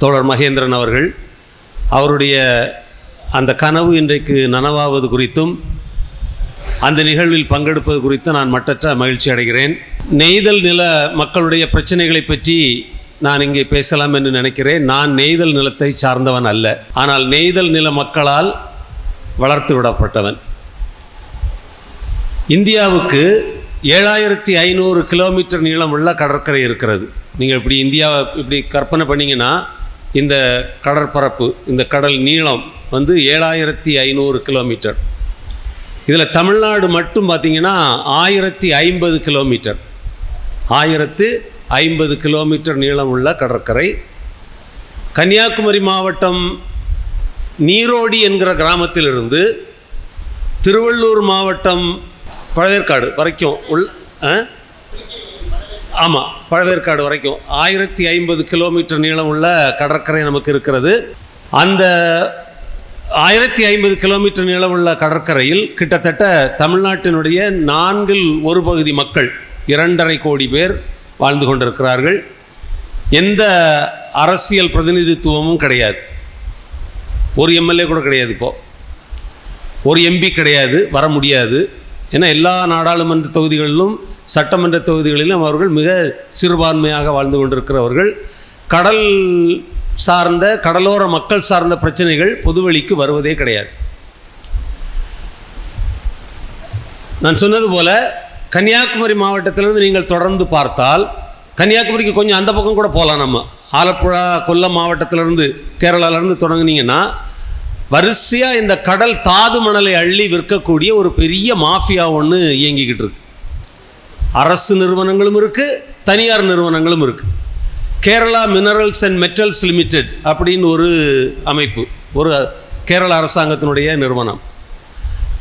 தோழர் மகேந்திரன் அவர்கள் அவருடைய அந்த கனவு இன்றைக்கு நனவாவது குறித்தும் அந்த நிகழ்வில் பங்கெடுப்பது குறித்து நான் மட்டற்ற மகிழ்ச்சி அடைகிறேன். நெய்தல் நில மக்களுடைய பிரச்சனைகளை பற்றி நான் இங்கே பேசலாம் என்று நினைக்கிறேன். நான் நெய்தல் நிலத்தை சார்ந்தவன் அல்ல, ஆனால் நெய்தல் நில மக்களால் வளர்த்து விடப்பட்டவன். இந்தியாவுக்கு 7500 கிலோமீட்டர் நீளமுள்ள கடற்கரை இருக்கிறது. நீங்கள் இப்படி இந்தியாவை இப்படி கற்பனை பண்ணிங்கன்னா இந்த கடற்பரப்பு, இந்த கடல் நீளம் 7500 கிலோமீட்டர். இதில் தமிழ்நாடு மட்டும் பார்த்திங்கன்னா 1050 கிலோமீட்டர், 1050 கிலோமீட்டர் நீளம் உள்ள கடற்கரை. கன்னியாகுமரி மாவட்டம் நீரோடி என்கிற கிராமத்திலிருந்து திருவள்ளூர் மாவட்டம் பழவேற்காடு வரைக்கும் ஆமாம், பழவேற்காடு வரைக்கும் 1050 கிலோமீட்டர் நீளம் உள்ள கடற்கரை நமக்கு இருக்கிறது. அந்த 1050 கிலோமீட்டர் நீளமுள்ள கடற்கரையில் கிட்டத்தட்ட தமிழ்நாட்டினுடைய 1/4 பகுதி மக்கள், 2.5 கோடி பேர் வாழ்ந்து கொண்டிருக்கிறார்கள். எந்த அரசியல் பிரதிநிதித்துவமும் கிடையாது. ஒரு எம்எல்ஏ கூட கிடையாது, இப்போது ஒரு எம்பி கிடையாது, வர முடியாது. ஏன்னா எல்லா நாடாளுமன்ற தொகுதிகளிலும் சட்டமன்ற தொகுதிகளிலும் அவர்கள் மிக சிறுபான்மையாக வாழ்ந்து கொண்டிருக்கிறவர்கள். கடல் சார்ந்த, கடலோர மக்கள் சார்ந்த பிரச்சனைகள் பொதுவெளிக்கு வருவதே கிடையாது. நான் சொன்னது போல கன்னியாகுமரி மாவட்டத்திலிருந்து நீங்கள் தொடர்ந்து பார்த்தால், கன்னியாகுமரிக்கு கொஞ்சம் அந்த பக்கம் கூட போகலாம். நம்ம ஆலப்புழா கொல்லம் மாவட்டத்திலிருந்து கேரளாவிலேருந்து தொடங்குனீங்கன்னா வரிசையாக இந்த கடல் தாது மணலை அள்ளி விற்கக்கூடிய ஒரு பெரிய மாஃபியா ஒன்று இயங்கிக்கிட்டு இருக்கு. அரசு நிறுவனங்களும் இருக்குது, தனியார் நிறுவனங்களும் இருக்குது. Kerala minerals and metals limited அப்படின்னு ஒரு அமைப்பு, ஒரு கேரள அரசாங்கத்தினுடைய நிறுவனம்.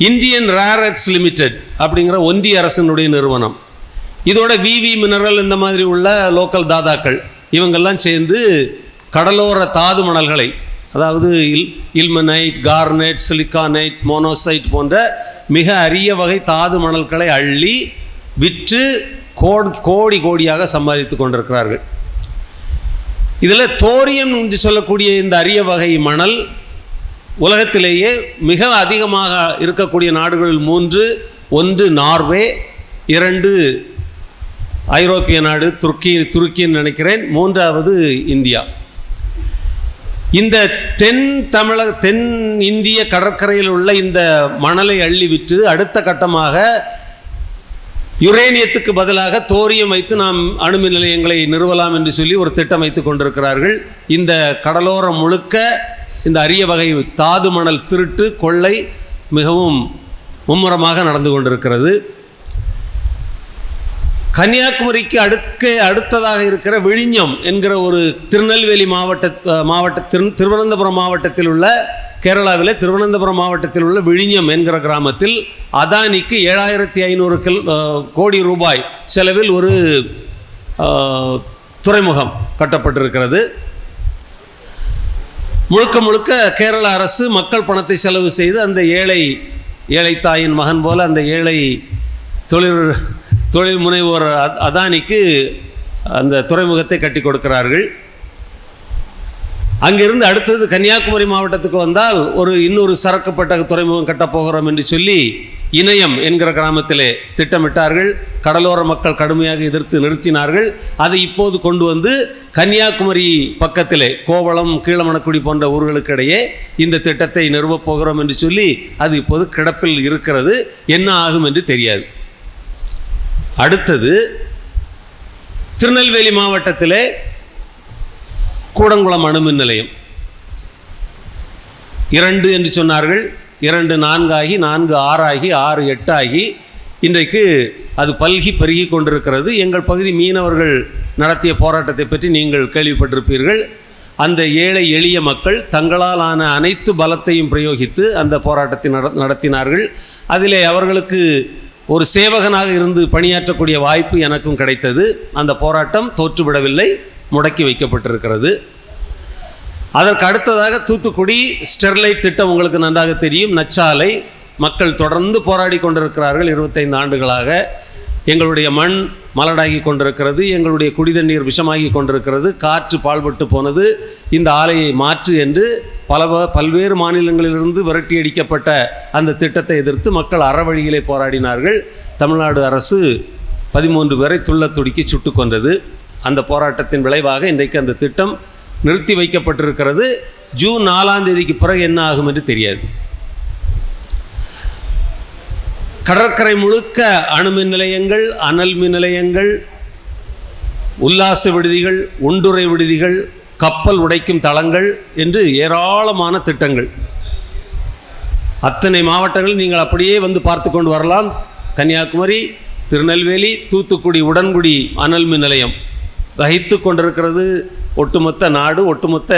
இந்தியன் ரேர் எர்த்ஸ் லிமிடெட் அப்படிங்கிற ஒன்றிய அரசினுடைய நிறுவனம். இதோட விவி மினரல் இந்த மாதிரி உள்ள லோக்கல் தாதாக்கள் இவங்கெல்லாம் சேர்ந்து கடலோர தாது மணல்களை, அதாவது இல்மனைட், கார்னெட், சிலிக்கானைட், மோனோசைட் போன்ற மிக அரிய வகை தாது மணல்களை அள்ளி விற்று கோடி கோடியாக சம்பாதித்து கொண்டிருக்கிறார்கள். இதில் தோரியம் என்று சொல்லக்கூடிய இந்த அரிய வகை மணல் உலகத்திலேயே மிக அதிகமாக இருக்கக்கூடிய நாடுகளில் 3. 1 நார்வே, 2 ஐரோப்பிய நாடு துருக்கின்னு நினைக்கிறேன், 3வது இந்தியா. இந்த தென் இந்திய கடற்கரையில் உள்ள இந்த மணலை அள்ளி விற்று அடுத்த கட்டமாக யுரேனியத்துக்கு பதிலாக தோரியம் வைத்து நாம் அணுமின் நிலையங்களை நிறுவலாம் என்று சொல்லி ஒரு திட்டம் வைத்து கொண்டிருக்கிறார்கள். இந்த கடலோரம் முழுக்க இந்த அரிய வகை தாது மணல் திருட்டு கொள்ளை மிகவும் மும்முரமாக நடந்து கொண்டிருக்கிறது. கன்னியாகுமரிக்கு அடுத்ததாக இருக்கிற விழிஞம் என்கிற ஒரு திருநெல்வேலி திருவனந்தபுரம் மாவட்டத்தில் உள்ள, கேரளாவில் திருவனந்தபுரம் மாவட்டத்தில் உள்ள விழிஞம் என்கிற கிராமத்தில் அதானிக்கு 7500 கோடி ரூபாய் செலவில் ஒரு துறைமுகம் கட்டப்பட்டிருக்கிறது. முழுக்க கேரள அரசு மக்கள் பணத்தை செலவு செய்து அந்த ஏழை தாயின் மகன் போல அந்த ஏழை தொழில் முனைவோர் அதானிக்கு அந்த துறைமுகத்தை கட்டி கொடுக்கிறார்கள். அங்கிருந்து அடுத்தது கன்னியாகுமரி மாவட்டத்துக்கு வந்தால் இன்னொரு சரக்குப்பட்ட துறைமுகம் கட்டப்போகிறோம் என்று சொல்லி இணையம் என்கிற கிராமத்திலே திட்டமிட்டார்கள். கடலோர மக்கள் கடுமையாக எதிர்த்து நிறுத்தினார்கள். அதை இப்போது கொண்டு வந்து கன்னியாகுமரி பக்கத்திலே கோவளம், கீழமணக்குடி போன்ற ஊர்களுக்கு இடையே இந்த திட்டத்தை நிறுவப் போகிறோம் என்று சொல்லி அது இப்போது கிடப்பில் இருக்கிறது. என்ன ஆகும் என்று தெரியாது. அடுத்தது திருநெல்வேலி மாவட்டத்திலே கூடங்குளம் அணுமின் நிலையம் 2 என்று சொன்னார்கள். 2 4 ஆகி 4 6 ஆகி 6 8 ஆகி இன்றைக்கு அது பல்கி பெருகி கொண்டிருக்கிறது. எங்கள் பகுதி மீனவர்கள் நடத்திய போராட்டத்தை பற்றி நீங்கள் கேள்விப்பட்டிருப்பீர்கள். அந்த ஏழை எளிய மக்கள் தங்களால் ஆன அனைத்து பலத்தையும் பிரயோகித்து அந்த போராட்டத்தை நடத்தினார்கள். அதிலே அவர்களுக்கு ஒரு சேவகனாக இருந்து பணியாற்றக்கூடிய வாய்ப்பு எனக்கும் கிடைத்தது. அந்த போராட்டம் தோற்றுவிடவில்லை, முடக்கி வைக்கப்பட்டிருக்கிறது. அதற்கு அடுத்ததாக தூத்துக்குடி ஸ்டெர்லைட் திட்டம் உங்களுக்கு நன்றாக தெரியும். நச்சாலை மக்கள் தொடர்ந்து போராடி கொண்டிருக்கிறார்கள். 25 ஆண்டுகளாக எங்களுடைய மண் மலடாகி கொண்டிருக்கிறது, எங்களுடைய குடிதண்ணீர் விஷமாகி கொண்டிருக்கிறது, காற்று பாழ்பட்டு போனது, இந்த ஆலையை மாற்று என்று பல்வேறு மாநிலங்களிலிருந்து விரட்டி அடிக்கப்பட்ட அந்த திட்டத்தை எதிர்த்து மக்கள் அறவழியிலே போராடினார்கள். தமிழ்நாடு அரசு 13 பேரை துள்ளத்துடிக்கி சுட்டு கொண்டது. அந்த போராட்டத்தின் விளைவாக இன்றைக்கு அந்த திட்டம் நிறுத்தி வைக்கப்பட்டிருக்கிறது. ஜூன் 4ஆம் தேதிக்கு பிறகு என்ன ஆகும் என்று தெரியாது. கடற்கரை முழுக்க அணுமின் நிலையங்கள், அனல் மின் நிலையங்கள், உல்லாச விடுதிகள், உண்டுறை விடுதிகள், கப்பல் உடைக்கும் தளங்கள் என்று ஏராளமான திட்டங்கள். அத்தனை மாவட்டங்கள் நீங்கள் அப்படியே வந்து பார்த்து கொண்டு வரலாம். கன்னியாகுமரி, திருநெல்வேலி, தூத்துக்குடி, உடன்குடி அனல் மின் நிலையம் சகித்து கொண்டிருக்கிறது. ஒட்டுமொத்த நாடு, ஒட்டுமொத்த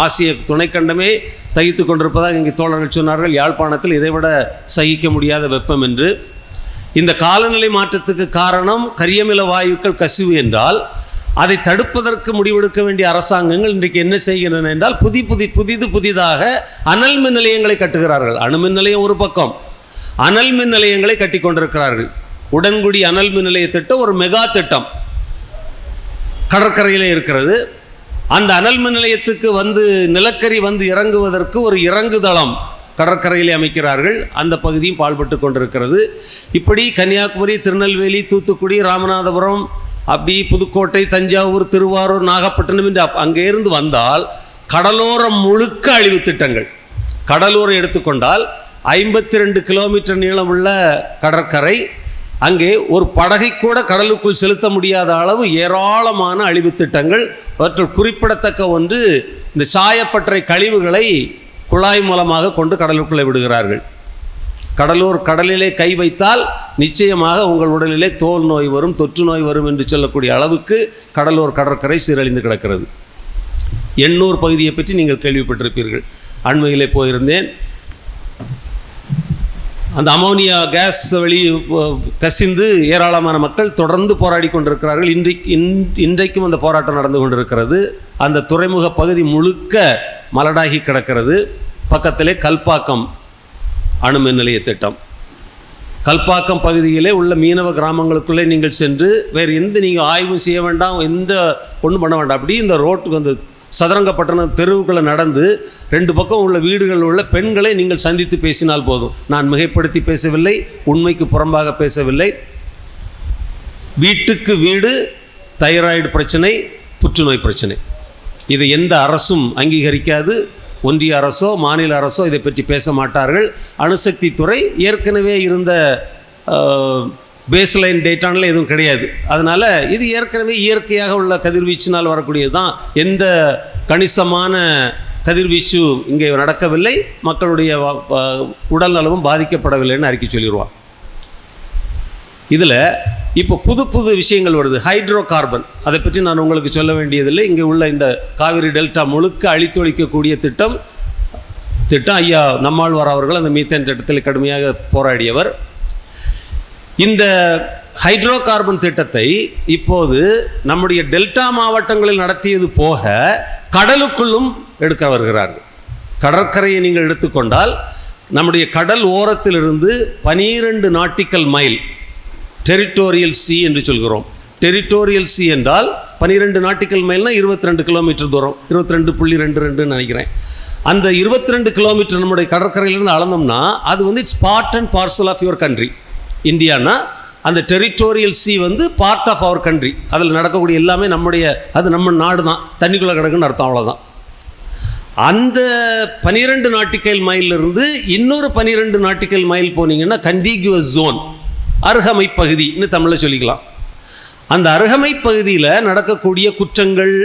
ஆசிய துணைக்கண்டமே தகித்து கொண்டிருப்பதாக இங்கே தோழர்கள் சொன்னார்கள். யாழ்ப்பாணத்தில் இதைவிட சகிக்க முடியாத வெப்பம் என்று. இந்த காலநிலை மாற்றத்துக்கு காரணம் கரியமில வாயுக்கள் கசிவு என்றால், அதை தடுப்பதற்கு முடிவெடுக்க வேண்டிய அரசாங்கங்கள் இன்றைக்கு என்ன செய்கின்றன என்றால், புதிதாக அனல் மின் நிலையங்களை கட்டுகிறார்கள். அணுமின் நிலையம் ஒரு பக்கம், அனல் மின் நிலையங்களை கட்டி கொண்டிருக்கிறார்கள். உடன்குடி அனல் மின் நிலைய திட்டம் ஒரு மெகா திட்டம் கடற்கரையில் இருக்கிறது. அந்த அனல் மின் நிலையத்துக்கு நிலக்கரி இறங்குவதற்கு ஒரு இறங்குதளம் கடற்கரையிலே அமைக்கிறார்கள். அந்த பகுதியும் பாழ்பட்டு கொண்டிருக்கிறது. இப்படி கன்னியாகுமரி, திருநெல்வேலி, தூத்துக்குடி, ராமநாதபுரம், அப்படி புதுக்கோட்டை, தஞ்சாவூர், திருவாரூர், நாகப்பட்டினம் என்று அங்கே இருந்து வந்தால் கடலோரம் முழுக்க அழிவு திட்டங்கள். கடலோரம் எடுத்துக்கொண்டால் 52 கிலோமீட்டர் நீளமுள்ள கடற்கரை. அங்கே ஒரு படகை கூட கடலுக்குள் செலுத்த முடியாத அளவு ஏராளமான அழிவு திட்டங்கள். அவற்றில் குறிப்பிடத்தக்க ஒன்று, இந்த சாயப்பட்டறை கழிவுகளை குழாய் மூலமாக கொண்டு கடலுக்குள்ளே விடுகிறார்கள். கடலிலே கை வைத்தால் நிச்சயமாக உங்கள் உடலிலே தோல் நோய் வரும், தொற்று நோய் வரும் என்று சொல்லக்கூடிய அளவுக்கு கடற்கரை சீரழிந்து கிடக்கிறது. எண்ணூர் பகுதியை பற்றி நீங்கள் கேள்விப்பட்டிருப்பீர்கள். அண்மையிலே போயிருந்தேன். அந்த அமோனியா கேஸ் கசிந்து ஏராளமான மக்கள் தொடர்ந்து போராடி கொண்டிருக்கிறார்கள். இன்றைக்கும் அந்த போராட்டம் நடந்து கொண்டிருக்கிறது. அந்த துறைமுக பகுதி முழுக்க மலடாகி கிடக்கிறது. பக்கத்திலே கல்பாக்கம் அணுமின் நிலைய திட்டம். கல்பாக்கம் பகுதியிலே உள்ள மீனவ கிராமங்களுக்குள்ளே நீங்கள் சென்று வேறு நீங்கள் ஆய்வும் செய்ய வேண்டாம், ஒன்றும் பண்ண வேண்டாம். அப்படி இந்த ரோட்டுக்கு அந்த சதுரங்கப்பட்டணம் தெருவுக்குள்ளே நடந்து 2 பக்கம் உள்ள வீடுகளில் உள்ள பெண்களை நீங்கள் சந்தித்து பேசினால் போதும். நான் மிகைப்படுத்தி பேசவில்லை, உண்மைக்கு புறம்பாக பேசவில்லை. வீட்டுக்கு வீடு தைராய்டு பிரச்சனை, புற்றுநோய் பிரச்சனை. இதை எந்த அரசும் அங்கீகரிக்காது. ஒன்றிய அரசோ மாநில அரசோ இதை பற்றி பேச மாட்டார்கள். அணுசக்தி துறை ஏற்கனவே இருந்த பேஸ்லைன் டேட்டானில் எதுவும் கிடையாது. அதனால் இது ஏற்கனவே இயற்கையாக உள்ள கதிர்வீச்சினால் வரக்கூடியது தான். எந்த கணிசமான கதிர்வீச்சு இங்கே நடக்கவில்லை, மக்களுடைய உடல் நலமும் பாதிக்கப்படவில்லைன்னு அறிக்கை சொல்லிடுவான். இதில் இப்போ புது விஷயங்கள் வருது. ஹைட்ரோ கார்பன், அதை பற்றி நான் உங்களுக்கு சொல்ல வேண்டியதில்லை. இங்கே உள்ள இந்த காவிரி டெல்டா முழுக்க அழித்தொழிக்கக்கூடிய திட்டம் ஐயா நம்மாழ்வார் அவர்கள் அந்த மீத்தேன் திட்டத்தில் கடுமையாக போராடியவர். இந்த ஹைட்ரோ கார்பன் திட்டத்தை இப்போது நம்முடைய டெல்டா மாவட்டங்களில் நடத்தியது போக கடலுக்குள்ளும் எடுக்க வருகிறார்கள். கடற்கரையை நீங்கள் எடுத்துக்கொண்டால் நம்முடைய கடல் ஓரத்திலிருந்து 12 நாட்டிக்கல் மைல் டெரிட்டோரியல் சி என்று சொல்கிறோம். டெரிட்டோரியல் சி என்றால் 12 நாட்டிக்கல் மைல்னால் 22 கிலோமீட்டர் தூரம், 22.22 நினைக்கிறேன். அந்த 22 கிலோமீட்டர் நம்முடைய கடற்கரையிலிருந்து அளந்தோம்னா அது it's part and parcel of your country. இந்தியானா அந்த territorial sea part of our country. அதில் நடக்கக்கூடிய எல்லாமே அது நம்ம நாடு தான், தண்ணிக்குள்ளே கிடக்குன்னு அர்த்தம், அவ்வளோதான். அந்த 12 நாட்டிக்கல் மைலிருந்து இன்னொரு 12 நாட்டிக்கல் மைல் போனீங்கன்னா கண்டிகியூஸ் ஜோன், அருகமை பகுதின்னு தமிழில் சொல்லிக்கலாம். அந்த அருகமை பகுதியில் நடக்கக்கூடிய குற்றங்கள்,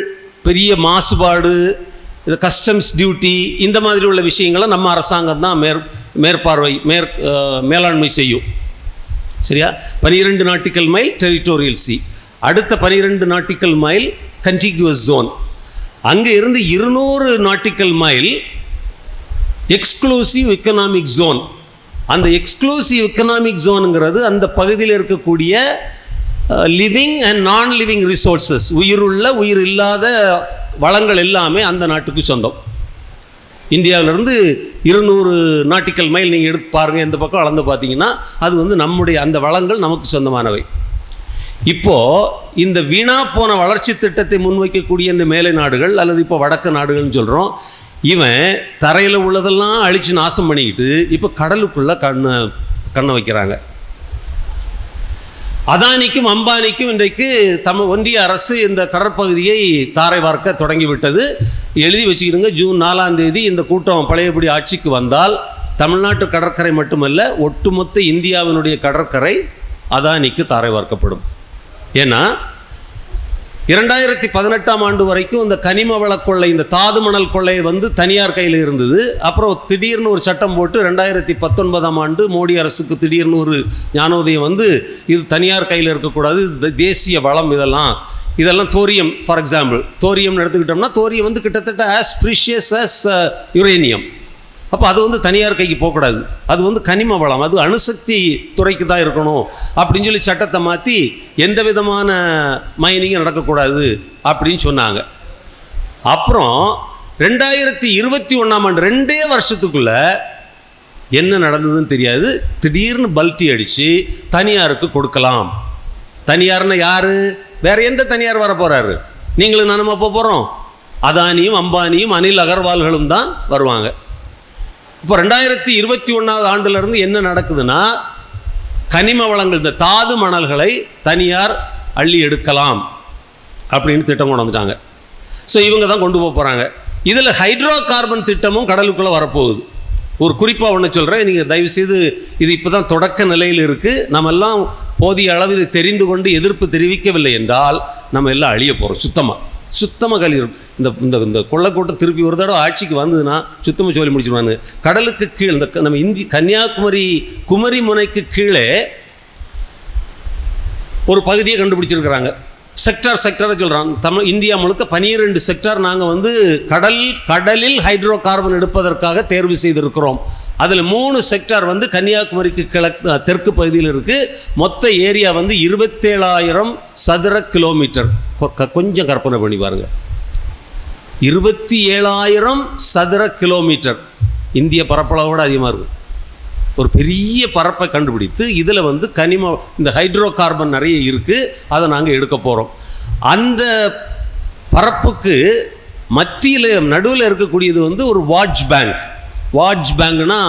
பெரிய மாசுபாடு, இந்த கஸ்டம்ஸ் டியூட்டி, இந்த மாதிரி உள்ள விஷயங்களை நம்ம அரசாங்கம் தான் மேலாண்மை செய்யும். சரியா? 12 நாட்டிக்கல் மைல் டெரிட்டோரியல் சி, அடுத்த 12 நாட்டிக்கல் மைல் கண்டிகியூஸ் ஜோன், அங்கே இருந்து 200 nautical mile exclusive economic zone. அந்த எக்ஸ்க்ளூசிவ் எக்கனாமிக் ஜோனுங்கிறது அந்த பகுதியில் இருக்கக்கூடிய living and non living resources, உயிருள்ள உயிர் இல்லாத வளங்கள் எல்லாமே அந்த நாட்டுக்கு சொந்தம். இந்தியாவிலேருந்து 200 நாட்டிக்கல் மைல் நீங்கள் எடுத்து பாருங்கள், எந்த பக்கம் அளந்து பார்த்தீங்கன்னா அது வந்து நம்முடைய அந்த வளங்கள் நமக்கு சொந்தமானவை. இப்போது இந்த வீணா போன வளர்ச்சி திட்டத்தை முன்வைக்கக்கூடிய இந்த மேலை நாடுகள் அல்லது இப்போ வடக்கு நாடுகள்னு சொல்கிறோம், இவன் தரையில் உள்ளதெல்லாம் அழித்து நாசம் பண்ணிக்கிட்டு இப்போ கடலுக்குள்ளே கண்ணை வைக்கிறாங்க. அதானிக்கும் அம்பானிக்கும் இன்றைக்கு ஒன்றிய அரசு இந்த கடற்பகுதியை தாரை வார்க்க தொடங்கிவிட்டது. எழுதி வச்சுக்கிடுங்க, ஜூன் 4ஆம் தேதி இந்த கூட்டம் பழையபடி ஆட்சிக்கு வந்தால் தமிழ்நாட்டு கடற்கரை மட்டுமல்ல, ஒட்டுமொத்த இந்தியாவினுடைய கடற்கரை அதானிக்கு தாரை வார்க்கப்படும். ஏன்னா 2018ஆம் ஆண்டு வரைக்கும் இந்த கனிம வள கொள்ளை, இந்த தாது மணல் கொள்ளை வந்து தனியார் கையில் இருந்தது. அப்புறம் திடீர்னு ஒரு சட்டம் போட்டு 2019ஆம் ஆண்டு மோடி அரசுக்கு திடீர்னு ஒரு ஞானோதயம் வந்து இது தனியார் கையில் இருக்கக்கூடாது, இது தேசிய வளம், இதெல்லாம் தோரியம். ஃபார் எக்ஸாம்பிள் தோரியம்னு எடுத்துக்கிட்டோம்னா தோரியம் வந்து கிட்டத்தட்ட ஆஸ் ப்ரீஷியஸ் ஆஸ் யுரேனியம். அப்போ அது வந்து தனியார் கைக்கு போகக்கூடாது, அது வந்து கனிம வளம், அது அணுசக்தி துறைக்கு தான் இருக்கணும் அப்படின்னு சொல்லி சட்டத்தை மாற்றி எந்த விதமான மைனிங்கும் நடக்கக்கூடாது அப்படின்னு சொன்னாங்க. அப்புறம் 2021ஆம் ஆண்டு 2 வருஷத்துக்குள்ளே என்ன நடந்ததுன்னு தெரியாது, திடீர்னு பல்ட்டி அடித்து தனியாருக்கு கொடுக்கலாம். தனியார்னா யார்? வேறு எந்த தனியார் வர போகிறாரு? நீங்களும் நானும் அப்போ போகிறோம், அதானியும் அம்பானியும் அனில் அகர்வால்களும் தான் வருவாங்க. இப்போ 2021ஆவது ஆண்டிலிருந்து என்ன நடக்குதுன்னா, கனிம வளங்கள் இந்த தாது மணல்களை தனியார் அள்ளி எடுக்கலாம் அப்படின்னு திட்டம் கொண்டு வந்துட்டாங்க. ஸோ இவங்க தான் கொண்டு போகிறாங்க. இதில் ஹைட்ரோ கார்பன் திட்டமும் கடலுக்குள்ளே வரப்போகுது. ஒரு குறிப்பாக ஒன்று சொல்கிறேன், நீங்கள் தயவுசெய்து இது இப்போ தான் தொடக்க நிலையில் இருக்குது, நம்ம எல்லாம் போதிய அளவு இதை தெரிந்து கொண்டு எதிர்ப்பு தெரிவிக்கவில்லை என்றால் நம்ம எல்லாம் அழிய போகிறோம். சுத்தமாக கழிவு. இந்த இந்த கொள்ளைக்கூட்டம் திருப்பி ஒரு தடவை ஆட்சிக்கு வந்ததுன்னா சுத்தமாக சொல்லி முடிச்சிடுவாங்க. கடலுக்கு கீழே இந்த நம்ம கன்னியாகுமரி குமரி முனைக்கு கீழே ஒரு பகுதியை கண்டுபிடிச்சிருக்கிறாங்க. செக்டாரை சொல்கிறாங்க. இந்தியா முழுக்க 12 செக்டார் நாங்கள் வந்து கடலில் ஹைட்ரோ கார்பன் எடுப்பதற்காக தேர்வு செய்திருக்கிறோம். அதில் 3 செக்டார் வந்து கன்னியாகுமரிக்கு தெற்கு பகுதியில் இருக்குது. மொத்த ஏரியா வந்து 27,000 சதுர கிலோமீட்டர். கொஞ்சம் கற்பனை பண்ணி பாருங்கள், 27,000 சதுர கிலோமீட்டர். இந்திய பரப்பளவோடு அதிகமாக இருக்கும். ஒரு பெரிய பரப்பை கண்டுபிடித்து இதில் வந்து இந்த ஹைட்ரோ கார்பன் நிறைய இருக்குது, அதை நாங்கள் எடுக்க போகிறோம். அந்த பரப்புக்கு மத்தியில் நடுவில் இருக்கக்கூடியது வந்து ஒரு வாட்ச் பேங்க்னா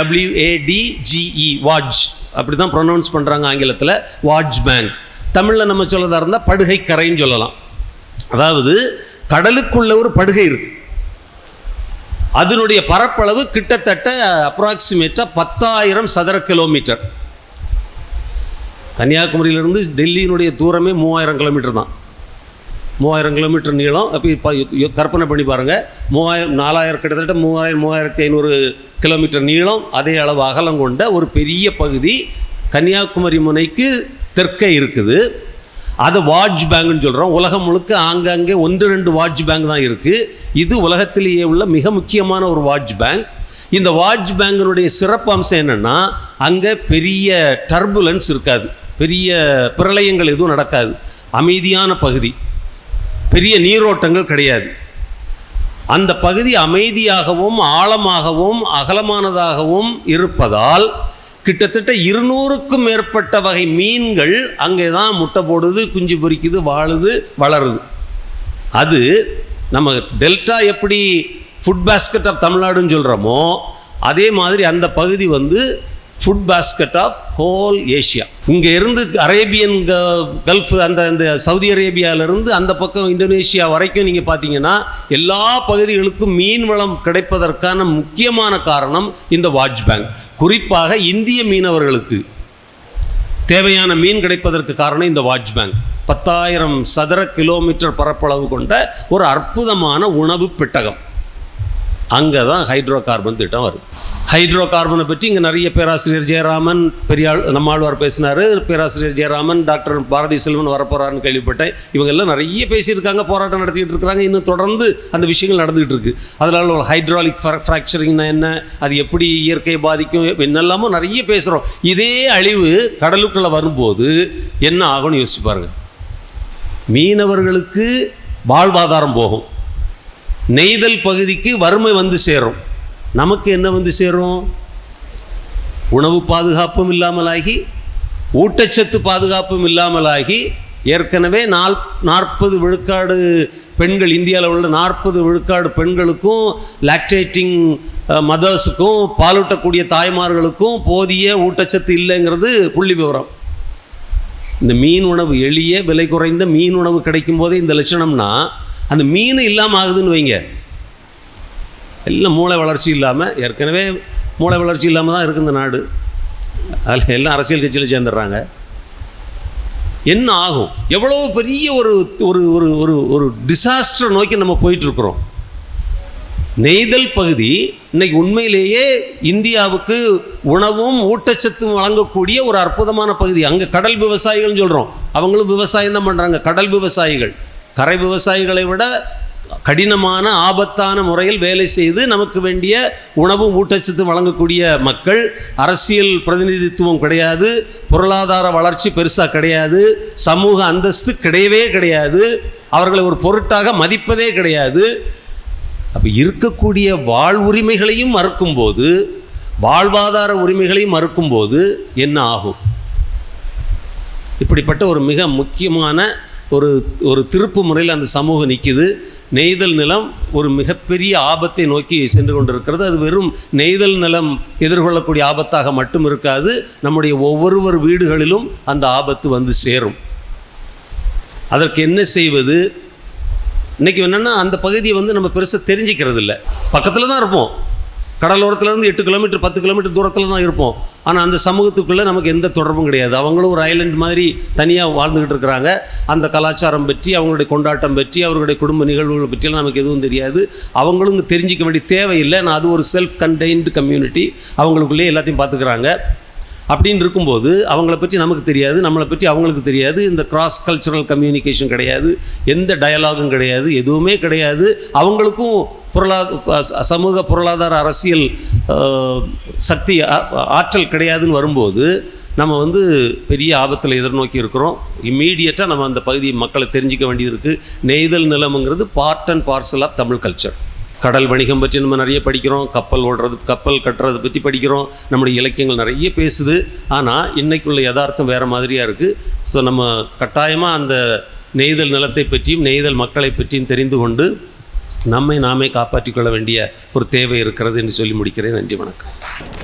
WADGE, வாட்ச், அப்படி தான் ப்ரொனவுன்ஸ் பண்ணுறாங்க ஆங்கிலத்தில், வாட்ச் பேங்க். தமிழில் நம்ம சொல்லதாக இருந்தால் படுகை கரைன்னு சொல்லலாம். அதாவது கடலுக்குள்ள ஒரு படுகை இருக்குது, அதனுடைய பரப்பளவு கிட்டத்தட்ட அப்ராக்சிமேட்டாக 10,000 சதுர கிலோமீட்டர். கன்னியாகுமரியிலிருந்து டெல்லியினுடைய தூரமே 3,000 கிலோமீட்டர் தான். 3,000 கிலோமீட்டர் நீளம். அப்போ கற்பனை பண்ணி பாருங்கள், 4,000 கிட்டத்தட்ட 3,500 கிலோமீட்டர் நீளம், அதே அளவு அகலம் கொண்ட ஒரு பெரிய பகுதி கன்னியாகுமரி முனைக்கு தெற்கே இருக்குது. அதை வாட்ச் பேங்க்னு சொல்கிறோம். உலகம் முழுக்க ஆங்காங்கே 1-2 வாட்ச் பேங்க் தான் இருக்குது. இது உலகத்திலேயே உள்ள மிக முக்கியமான ஒரு வாட்ச் பேங்க். இந்த வாட்ச் பேங்கினுடைய சிறப்பு அம்சம் என்னென்னா, அங்கே பெரிய டர்புலன்ஸ் இருக்காது, பெரிய பிரளயங்கள் எதுவும் நடக்காது, அமைதியான பகுதி, பெரிய நீரோட்டங்கள் கிடையாது. அந்த பகுதி அமைதியாகவும் ஆழமாகவும் அகலமானதாகவும் இருப்பதால் கிட்டத்தட்ட 200க்கும் மேற்பட்ட வகை மீன்கள் அங்கே தான் முட்டை போடுது, குஞ்சு பொரிக்குது, வாழுது, வளருது. அது நம்ம டெல்டா எப்படி ஃபுட் பேஸ்கெட் ஆஃப் தமிழ்நாடுன்னு சொல்கிறோமோ, அதே மாதிரி அந்த பகுதி வந்து food basket of whole Asia. இங்கே இருந்து அரேபியன் கல்ஃப், அந்த சவுதி அரேபியாவிலேருந்து அந்த பக்கம் இந்தோனேஷியா வரைக்கும் நீங்கள் பார்த்தீங்கன்னா எல்லா பகுதிகளுக்கும் மீன் வளம் கிடைப்பதற்கான முக்கியமான காரணம் இந்த வாட்ச் பேங்க். குறிப்பாக இந்திய மீனவர்களுக்கு தேவையான மீன் கிடைப்பதற்கு காரணம் இந்த வாட்ச் பேங்க். 10,000 சதுர கிலோமீட்டர் பரப்பளவு கொண்ட ஒரு அற்புதமான உணவு பெட்டகம். அங்கே தான் ஹைட்ரோ கார்பன் திட்டம் வருது. ஹைட்ரோ கார்பனை பற்றி இங்கே நிறைய பேராசிரியர் ஜெயராமன், நம்மாழ்வார் பேசினார், பேராசிரியர் ஜெயராமன், டாக்டர் பாரதி செல்வன் வரப்போகிறாருன்னு கேள்விப்பட்டேன். இவங்கெல்லாம் நிறைய பேசியிருக்காங்க, போராட்டம் நடத்திக்கிட்டு இருக்கிறாங்க, இன்னும் தொடர்ந்து அந்த விஷயங்கள் நடந்துகிட்டு இருக்குது. அதனால் ஹைட்ராலிக் ஃப்ராக்சரிங்னா என்ன, அது எப்படி இயற்கையை பாதிக்கும், என்னெல்லாமோ நிறைய பேசுகிறோம். இதே அழிவு கடலுக்குள்ளே வரும்போது என்ன ஆகும்னு யோசிச்சு பாருங்கள். மீனவர்களுக்கு வாழ்வாதாரம் போகும், நெய்தல் பகுதிக்கு வறுமை வந்து சேரும். நமக்கு என்ன வந்து சேரும்? உணவு பாதுகாப்பும் இல்லாமலாகி, ஊட்டச்சத்து பாதுகாப்பும் இல்லாமலாகி, ஏற்கனவே 40 விழுக்காடு பெண்கள், இந்தியாவில் உள்ள 40 விழுக்காடு பெண்களுக்கும், லாக்டேட்டிங் மதர்ஸுக்கும், பாலூட்டக்கூடிய தாய்மார்களுக்கும் போதிய ஊட்டச்சத்து இல்லைங்கிறது புள்ளி விவரம். இந்த மீன் உணவு, எளிய விலை குறைந்த மீன் உணவு கிடைக்கும் போதே இந்த லட்சணம்னா, அந்த மீன் இல்லாமல் ஆகுதுன்னு வைங்க. எல்லாம் மூளை வளர்ச்சி இல்லாமல், ஏற்கனவே மூளை வளர்ச்சி இல்லாமல் தான் இருக்குது இந்த நாடு. அதில் எல்லாம் அரசியல் கட்சியில் சேர்ந்துடுறாங்க. என்ன ஆகும்? எவ்வளோ பெரிய ஒரு ஒரு ஒரு ஒரு ஒரு டிசாஸ்டர் நோக்கி நம்ம போயிட்டுருக்குறோம். நெய்தல் பகுதி இன்னைக்கு உண்மையிலேயே இந்தியாவுக்கு உணவும் ஊட்டச்சத்தும் வழங்கக்கூடிய ஒரு அற்புதமான பகுதி. அங்கே கடல் விவசாயிகள்னு சொல்கிறோம், அவங்களும் விவசாயம் தான் பண்ணுறாங்க. கடல் விவசாயிகள் கரை விவசாயிகளை விட கடினமான ஆபத்தான முறையில் வேலை செய்து நமக்கு வேண்டிய உணவும் ஊட்டச்சத்து வழங்கக்கூடிய மக்கள். அரசியல் பிரதிநிதித்துவம் கிடையாது, பொருளாதார வளர்ச்சி பெருசாக கிடையாது, சமூக அந்தஸ்து கிடையவே கிடையாது, அவர்களை ஒரு பொருட்டாக மதிப்பதே கிடையாது. அப்போ இருக்கக்கூடிய வாழ்வுரிமைகளையும் மறுக்கும்போது, வாழ்வாதார உரிமைகளையும் மறுக்கும்போது என்ன ஆகும்? இப்படிப்பட்ட ஒரு மிக முக்கியமான ஒரு திருப்பு முறையில் அந்த சமூகம் நிற்கிது. நெய்தல் நிலம் ஒரு மிகப்பெரிய ஆபத்தை நோக்கி சென்று கொண்டிருக்கிறது. அது வெறும் நெய்தல் நிலம் எதிர்கொள்ளக்கூடிய ஆபத்தாக மட்டும் இருக்காது, நம்முடைய ஒவ்வொருவர் வீடுகளிலும் அந்த ஆபத்து வந்து சேரும். அதற்கு என்ன செய்வது? இன்றைக்கி என்னென்னா, அந்த பகுதியை வந்து நம்ம பெருசாக தெரிஞ்சிக்கிறது இல்லை. பக்கத்தில் தான் இருப்போம், கடலோரத்துலேருந்து 8 கிலோமீட்டர் 10 கிலோமீட்டர் தூரத்தில் தான் இருப்போம். ஆனால் அந்த சமூகத்துக்குள்ளே நமக்கு எந்த தொடர்பும் கிடையாது. அவங்களும் ஒரு ஐலண்ட் மாதிரி தனியாக வாழ்ந்துக்கிட்டு இருக்கிறாங்க. அந்த கலாச்சாரம் பற்றி, அவங்களுடைய கொண்டாட்டம் பற்றி, அவர்களுடைய குடும்ப நிகழ்வுகளை பற்றியெல்லாம் நமக்கு எதுவும் தெரியாது. அவங்களும் இங்கே தெரிஞ்சிக்க வேண்டிய தேவையில்லை. நான் அது ஒரு செல்ஃப் கண்டெய்ன்டு கம்யூனிட்டி, அவங்களுக்குள்ளேயே எல்லாத்தையும் பார்த்துக்கிறாங்க. அப்படின்னு இருக்கும்போது அவங்கள பற்றி நமக்கு தெரியாது, நம்மளை பற்றி அவங்களுக்கு தெரியாது. இந்த கிராஸ் கல்ச்சுரல் கம்யூனிகேஷன் கிடையாது, எந்த டயலாகும் கிடையாது, எதுவுமே கிடையாது. அவங்களுக்கும் சமூக பொருளாதார அரசியல் சக்தி ஆற்றல் கிடையாதுன்னு வரும்போது நம்ம வந்து பெரிய ஆபத்தில் எதிர்நோக்கி இருக்கிறோம். இம்மீடியட்டாக நம்ம அந்த பகுதி மக்களை தெரிஞ்சிக்க வேண்டியது இருக்குது. நெய்தல் நிலம்ங்கிறது part and parcel of Tamil culture. கடல் வணிகம் பற்றி நம்ம நிறைய படிக்கிறோம், கப்பல் ஓடுறது, கப்பல் கட்டுறது பற்றி படிக்கிறோம், நம்முடைய இலக்கியங்கள் நிறைய பேசுது. ஆனால் இன்றைக்குள்ள யதார்த்தம் வேறு மாதிரியாக இருக்குது. ஸோ நம்ம கட்டாயமாக அந்த நெய்தல் நிலத்தை பற்றியும் நெய்தல் மக்களை பற்றியும் தெரிந்து கொண்டு நம்மை நாமே காப்பாற்றிக்கொள்ள வேண்டிய ஒரு தேவை இருக்கிறது என்று சொல்லி முடிக்கிறேன். நன்றி, வணக்கம்.